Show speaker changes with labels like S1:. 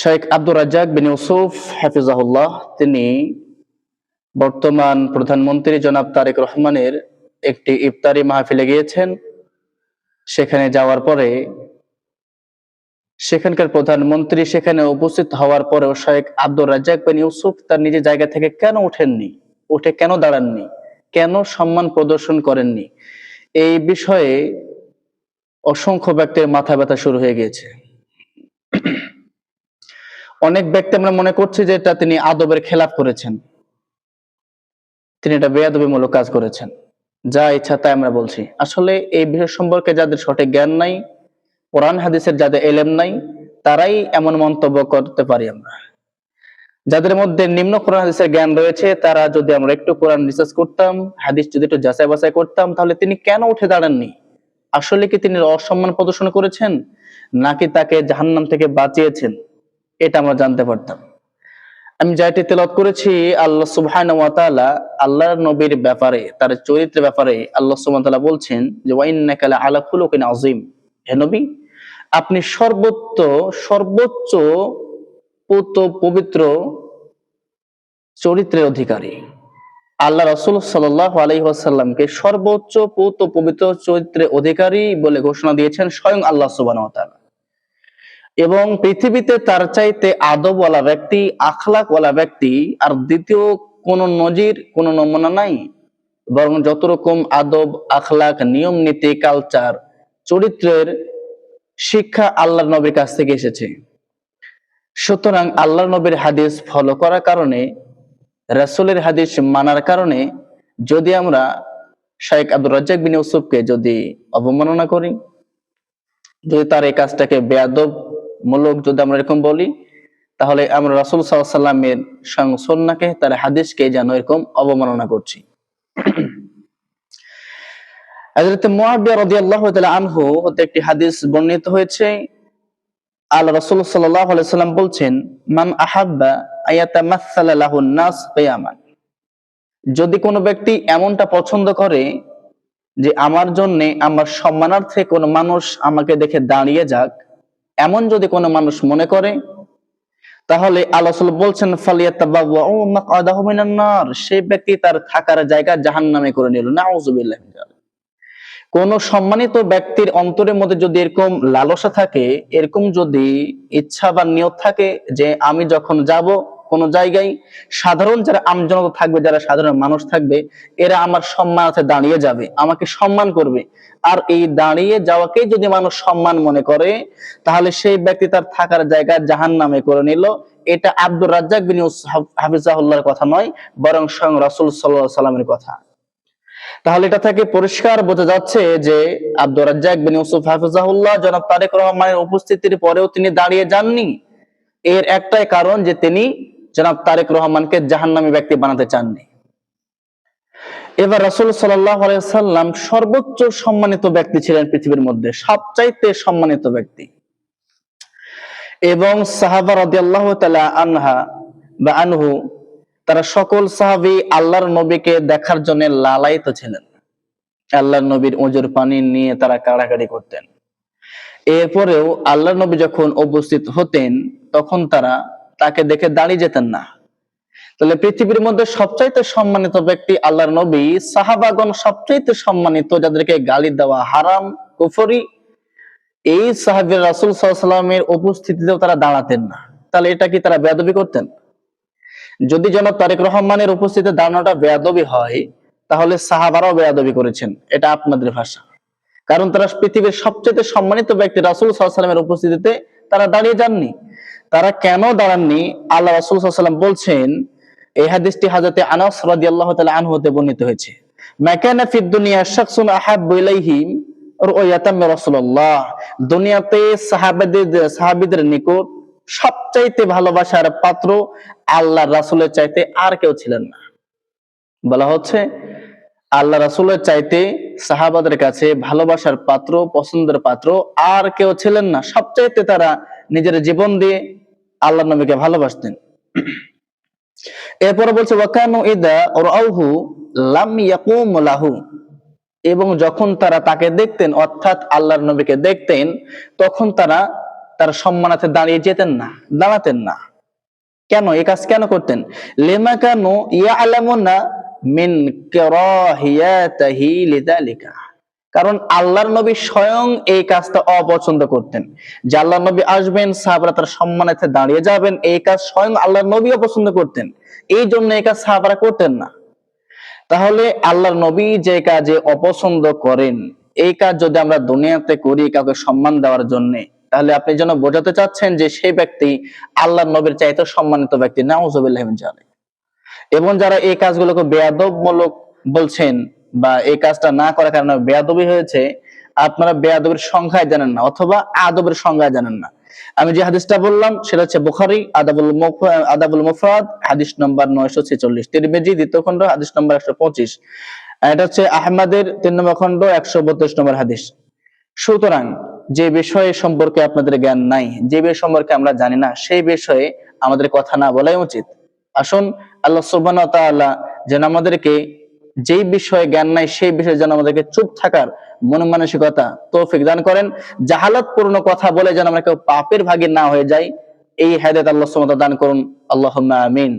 S1: শেখ আব্দুর রাজ্জাক বিন ইউসুফ হাফিজাহুল্লাহ তিনি বর্তমান প্রধানমন্ত্রী জনাব তারেক রহমানের একটি ইফতারি মাহফিলে গিয়েছেন। সেখানে যাওয়ার পরে সেখানকার প্রধানমন্ত্রী সেখানে উপস্থিত হওয়ার পরেও শেখ আব্দুর রাজ্জাক বিন ইউসুফ তার নিজের জায়গা থেকে কেন উঠেননি, উঠে কেন দাঁড়াননি, কেন সম্মান প্রদর্শন করেননি, এই বিষয়ে অসংখ্য ব্যক্তির মাথা ব্যথা শুরু হয়ে গিয়েছে। অনেক ব্যক্তি আমরা মনে করছি যে এটা তিনি আদবের খেলাফ করেছেন, তিনি এটা বেয়াদবিমূলক কাজ করেছেন, যা ইচ্ছা তাই আমরা বলছি। আসলে এই বিষয় সম্পর্কে যাদের সঠিক জ্ঞান নাই, কোরআন হাদিসের যাদের এলেম নাই, তারাই এমন মন্তব্য করতে পারি আমরা। যাদের মধ্যে নিম্ন কোরআন হাদিসের জ্ঞান রয়েছে, তারা যদি আমরা একটু কোরআন রিসার্চ করতাম, হাদিস যদি একটু যাচাই বাছাই করতাম, তাহলে তিনি কেন উঠে দাঁড়াননি, আসলে কি তিনি অসম্মান প্রদর্শন করেছেন নাকি তাকে জাহান্নাম থেকে বাঁচিয়েছেন, এটা আমরা জানতে পারতাম। আমি যেটি তেলাওয়াত করেছি, আল্লাহ সুবহানাহু ওয়া তাআলা আল্লাহর নবীর ব্যাপারে, তার চরিত্রের ব্যাপারে আল্লাহ সুবহানাহু ওয়া তাআলা বলছেন যে ওয়া ইন্নাকা লাআলা খুলুকিন আযীম, হে নবী আপনি সর্বোচ্চ পবিত্র চরিত্রের অধিকারী। আল্লাহ রাসূল সাল্লাল্লাহু আলাইহি ওয়াসাল্লামকে সর্বোচ্চ পবিত্র চরিত্রের অধিকারী বলে ঘোষণা দিয়েছেন স্বয়ং আল্লাহ সুবহানাহু ওয়া তাআলা। এবং পৃথিবীতে তার চাইতে আদবওয়ালা ব্যক্তি, আখলাকওয়ালা ব্যক্তি আর দ্বিতীয় কোন নজির, কোন নমুনা নাই। বরং যত রকম আদব, আখলাক, নিয়ম নীতি, কালচার, চরিত্রের শিক্ষা আল্লাহর নবীর কাছ থেকে এসেছে। সুতরাং আল্লাহর নবীর হাদিস ফলো করার কারণে, রাসূলের হাদিস মানার কারণে যদি আমরা শেখ আব্দুর রাজ্জাক বিন ইউসুফকে যদি অবমাননা করি, যদি তার এই কাজটাকে বেয়াদব মূলক যদি আমরা এরকম বলি, তাহলে আমরা রাসূল সাল্লাল্লাহু আলাইহি ওয়াসাল্লামের সুন্নাহকে, তার হাদিসকে যেন এরকম অবমাননা করছি। হযরত মুআবিয়া রাদিয়াল্লাহু তাআলা আনহু হতে একটি হাদিস বর্ণিত হয়েছে। আল্লাহ রাসূল সাল্লাল্লাহু আলাইহি ওয়াসাল্লাম বলছেন, মান আহাব্বা আয়াতামাসসালা লাহুন নাস কিয়ামান, যদি কোনো ব্যক্তি এমনটা পছন্দ করে যে আমার জন্য, আমার সম্মানার্থে কোনো মানুষ আমাকে দেখে দাঁড়িয়ে যাক, এমন যদি কোনো মানুষ মনে করে, তাহলে আল্লাহ রাসূল বলছেন ফালিয়াতাবাওয়াউ মাকআদাহু মিনান নার, সেই ব্যক্তি তার থাকার জায়গা জাহান্নামে করে নিল। নাউযুবিল্লাহি মিন যালিক। কোন সম্মানিত ব্যক্তির অন্তরের মধ্যে যদি এরকম লালসা থাকে, এরকম যদি ইচ্ছা বা নিয়ত থাকে যে আমি যখন যাব কোন জায়গায়, সাধারণ যারা আমজনতা থাকবে, যারা সাধারণ মানুষ থাকবে, এরা আমার সম্মানার্থে দাঁড়িয়ে যাবে, আমাকে সম্মান করবে, আর এই দাঁড়িয়ে যাওয়াকেই যদি মানুষ সম্মান মনে করে, তাহলে সেই ব্যক্তি তার থাকার জায়গা জাহান্নামে করে নিল। এটা আব্দুর রাজ্জাক বিন ইউসুফ হাফিজাহুল্লাহর কথা নয়, বরং স্বয়ং রাসূল সাল্লাল্লাহু আলাইহি ওয়াসাল্লামের কথা। তাহলে এটা থেকে পরিষ্কার বোঝা যাচ্ছে যে আব্দুর রাজ্জাক বিন ইউসুফ হাফিজাহুল্লাহ জনাব তারেক রহমানের উপস্থিতির পরেও তিনি দাঁড়িয়ে যাননি। এর একটাই কারণ যে তিনি জনাব তারেক রহমানকে জাহান্নামী ব্যক্তি বানাতে চাননি। এবার রাসূল সাল্লাল্লাহু আলাইহি ওয়াসাল্লাম সর্বোচ্চ সম্মানিত ব্যক্তি ছিলেন পৃথিবীর মধ্যে, সবচাইতে সম্মানিত ব্যক্তি। এবং সাহাবা রাদিয়াল্লাহু তাআলা আনহা বা আনহু, তারা সকল সাহাবী আল্লাহর নবীকে দেখার জন্য লালায়িত ছিলেন। আল্লাহর নবীর ওজুর পানি নিয়ে তারা কাড়াকাড়ি করতেন। এরপরেও আল্লাহর নবী যখন উপস্থিত হতেন, তখন তারা তাকে দেখে দাঁড়িয়ে যেতেন না। তাহলে পৃথিবীর মধ্যে সবচাইতে সম্মানিত ব্যক্তি আল্লাহর নবী, সাহাবাগণ সবচাইতে সম্মানিত, যাদেরকে গালি দেওয়া হারাম, কুফরি, এই সাহাবীরা রাসূল সাল্লাল্লাহু আলাইহি ওয়াসাল্লামের উপস্থিতিতেও তারা দাঁড়াতেন না। তাহলে এটা কি তারা বেয়াদবি করতেন? যদি জনাব তারেক রহমানের উপস্থিতিতে দাঁড়ানোটা বেয়াদবি হয়, তাহলে সাহাবারাও বেয়াদবি করেছেন, এটা আপনাদের ভাষা। কারণ তারা পৃথিবীর সবচেয়ে সম্মানিত ব্যক্তি রাসূল সাল্লাল্লাহু আলাইহি ওয়াসাল্লামের উপস্থিতিতে তারা দাঁড়িয়ে যাননি। তারা কেন দাঁড়াননি, আল্লাহ রাসূল সাল্লাল্লাহু আলাইহি ওয়াসাল্লাম বলছেন, এই হাদিসটি হযরত আনাস রাদিয়াল্লাহু তাআলা আনহু হতে বর্ণিত হয়েছে, মাকানা ফিদ দুনিয়া শাখসুন আহাব্বু ইলাইহি রুয়ায়াতাম রাসূলুল্লাহ, দুনিয়াতে সাহাবীদের নিকট সবচাইতে ভালোবাসার পাত্র আল্লাহর রাসূলের চাইতে আর কেউ ছিলেন না। বলা হচ্ছে আল্লাহ রাসূলের চাইতে সাহাবাদের কাছে ভালোবাসার পাত্র, পছন্দের পাত্র আর কেউ ছিলেন না। সবচাইতে তারা নিজের জীবন দিয়ে আল্লাহর নবীকে ভালোবাসতেন। এরপর বলছে ওয়াকানু ইদা রাউহু লাম ইয়াকুম লাহু, এবং যখন তারা তাকে দেখতেন, অর্থাৎ আল্লাহর নবীকে দেখতেন, তখন তারা তার সম্মানার্থে দাঁড়িয়ে যেতেন না, দাঁড়াতেন না। কেন এই কাজ কেন করতেন? লিমা কানু ইয়ালামুনা মিন কারাহিয়াতিহি লিযালিকা, কারণ আল্লাহর নবী স্বয়ং এই কাজটা অপছন্দ করতেন। যে আল্লাহর নবী আসবেন, সাহাবারা তার সম্মানার্থে দাঁড়িয়ে যাবেন, এই কাজ স্বয়ং আল্লাহর নবী অপছন্দ করতেন। এই জন্য এই কাজ সাহাবারা করতেন না। তাহলে আল্লাহর নবী যে কাজে অপছন্দ করেন, এই কাজ যদি আমরা দুনিয়াতে করি কাউকে সম্মান দেওয়ার জন্য, তাহলে আপনি যেন বোঝাতে চাচ্ছেন যে সেই ব্যক্তি আল্লাহর নবীর চাইতে সম্মানিত ব্যক্তি, নাউযুবিল্লাহি মিন যালিক। এবং যারা এই কাজগুলোকে বেয়াদবমূলক বলছেন বা এই কাজটা না করার কারণে বেয়াদবি হয়েছে, আপনারা বেয়াদবির সংখ্যায় জানেন না অথবা আদবের সংজ্ঞা জানেন না। আমি যে হাদিসটা বললাম সেটা হচ্ছে বুখারী আদাবুল মুফরাদ হাদিস নম্বর 946, তিরমিজি দ্বিতীয় খণ্ড হাদিস নম্বর 125, এটা হচ্ছে আহমদের 3 নম্বর খণ্ড 132 নম্বর হাদিস। সুতরাং যে বিষয় সম্পর্কে আপনাদের জ্ঞান নাই, যে বিষয় সম্পর্কে আমরা জানি না, সেই বিষয়ে আমাদের কথা না বলাই উচিত। আসুন আল্লাহ সুবহানাহু ওয়া তাআলা যেন আমাদেরকে যেই বিষয়ে জ্ঞান নাই সেই বিষয়ে যেন আমাদেরকে চুপ থাকার মন মানসিকতা তৌফিক দান করেন। জাহালাতপূর্ণ কথা বলে যেন আমরা কেউ পাপের ভাগী না হয়ে যাই, এই হেদায়েত আল্লাহ সুবহানাহু ওয়া তাআলা দান করুন। আল্লাহুম্মা আমিন।